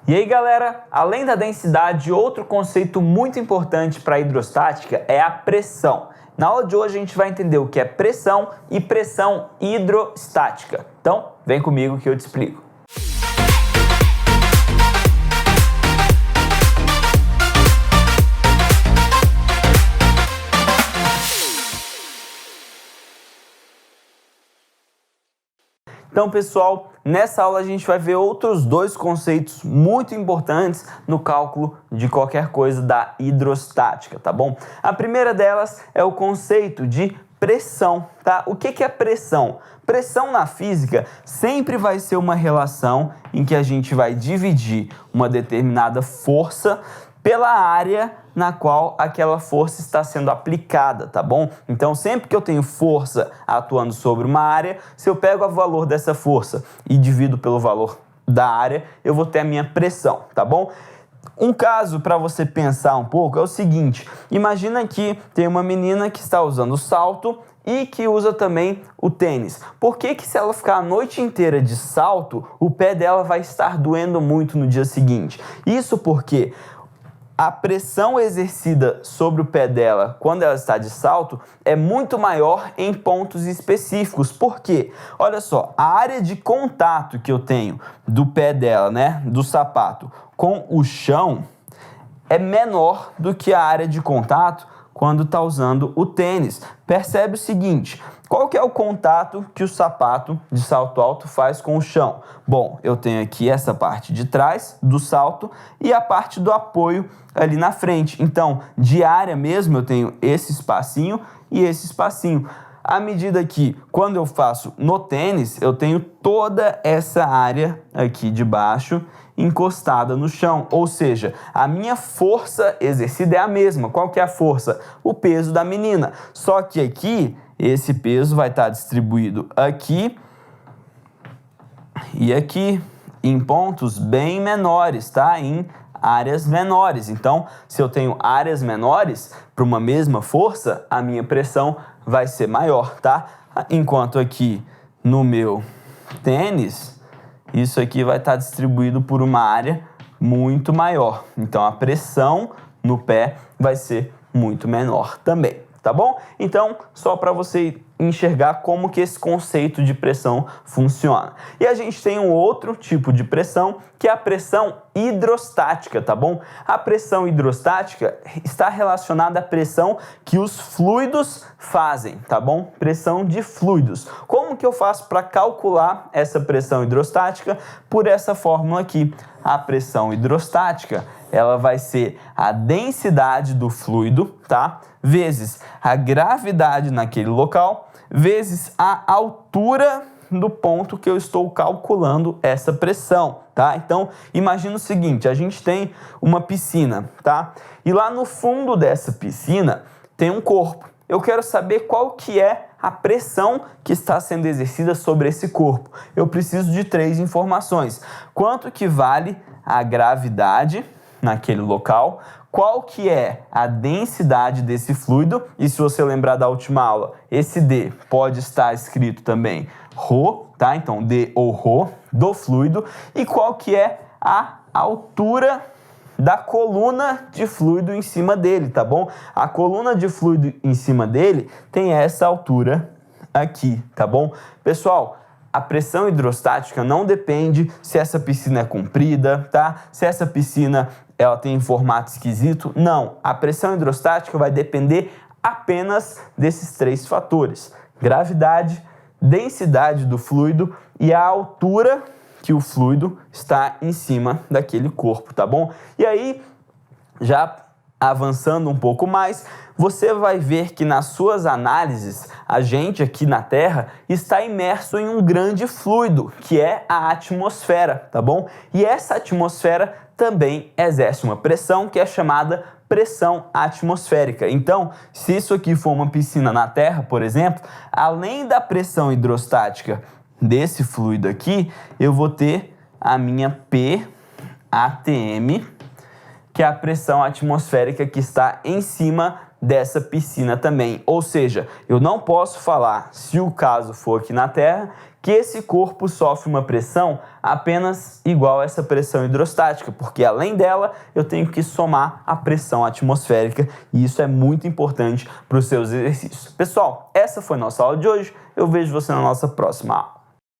E aí, galera, além da densidade, outro conceito muito importante para a hidrostática é a pressão. Na aula de hoje a gente vai entender o que é pressão e pressão hidrostática. Então, vem comigo que eu te explico. Então, pessoal, nessa aula a gente vai ver outros dois conceitos muito importantes no cálculo de qualquer coisa da hidrostática, tá bom? A primeira delas é o conceito de pressão, tá? O que é pressão? Pressão na física sempre vai ser uma relação em que a gente vai dividir uma determinada força pela área na qual aquela força está sendo aplicada, tá bom? Então, sempre que eu tenho força atuando sobre uma área, se eu pego o valor dessa força e divido pelo valor da área, eu vou ter a minha pressão, tá bom? Um caso para você pensar um pouco é o seguinte: imagina que tem uma menina que está usando salto e que usa também o tênis. Por que se ela ficar a noite inteira de salto, o pé dela vai estar doendo muito no dia seguinte? Isso porque a pressão exercida sobre o pé dela quando ela está de salto é muito maior em pontos específicos. Por quê? Olha só, a área de contato que eu tenho do pé dela, né, do sapato, com o chão é menor do que a área de contato quando está usando o tênis. Percebe o seguinte: qual que é o contato que o sapato de salto alto faz com o chão? Bom, eu tenho aqui essa parte de trás do salto e a parte do apoio ali na frente. Então, de área mesmo, eu tenho esse espacinho e esse espacinho. À medida que, quando eu faço no tênis, eu tenho toda essa área aqui de baixo encostada no chão, ou seja, a minha força exercida é a mesma. Qual que é a força? O peso da menina. Só que aqui, esse peso vai estar distribuído aqui e aqui, em pontos bem menores, tá? Em áreas menores. Então, se eu tenho áreas menores para uma mesma força, a minha pressão vai ser maior, tá? Enquanto aqui no meu tênis, isso aqui vai estar distribuído por uma área muito maior. Então, a pressão no pé vai ser muito menor também, tá bom? Então, só para você enxergar como que esse conceito de pressão funciona. E a gente tem um outro tipo de pressão, que é a pressão hidrostática, tá bom? A pressão hidrostática está relacionada à pressão que os fluidos fazem, tá bom? Pressão de fluidos. Como que eu faço para calcular essa pressão hidrostática? Por essa fórmula aqui. A pressão hidrostática, ela vai ser a densidade do fluido, tá? Vezes a gravidade naquele local, vezes a altura do ponto que eu estou calculando essa pressão, tá? Então, imagina o seguinte: a gente tem uma piscina, tá? E lá no fundo dessa piscina tem um corpo. Eu quero saber qual que é a pressão que está sendo exercida sobre esse corpo. Eu preciso de 3 informações. Quanto que vale a gravidade naquele local? Qual que é a densidade desse fluido? E se você lembrar da última aula, esse D pode estar escrito também ρ, tá? Então, D ou ρ do fluido. E qual que é a altura da coluna de fluido em cima dele, tá bom? A coluna de fluido em cima dele tem essa altura aqui, tá bom? Pessoal, a pressão hidrostática não depende se essa piscina é comprida, tá? Se essa piscina ela tem formato esquisito. Não, a pressão hidrostática vai depender apenas desses 3 fatores: gravidade, densidade do fluido e a altura que o fluido está em cima daquele corpo, tá bom? E aí, já avançando um pouco mais, você vai ver que nas suas análises, a gente aqui na Terra está imerso em um grande fluido, que é a atmosfera, tá bom? E essa atmosfera também exerce uma pressão que é chamada pressão atmosférica. Então, se isso aqui for uma piscina na Terra, por exemplo, além da pressão hidrostática desse fluido aqui, eu vou ter a minha PATM, que é a pressão atmosférica que está em cima dessa piscina também. Ou seja, eu não posso falar, se o caso for aqui na Terra, que esse corpo sofre uma pressão apenas igual a essa pressão hidrostática, porque além dela eu tenho que somar a pressão atmosférica e isso é muito importante para os seus exercícios. Pessoal, essa foi a nossa aula de hoje, eu vejo você na nossa próxima aula.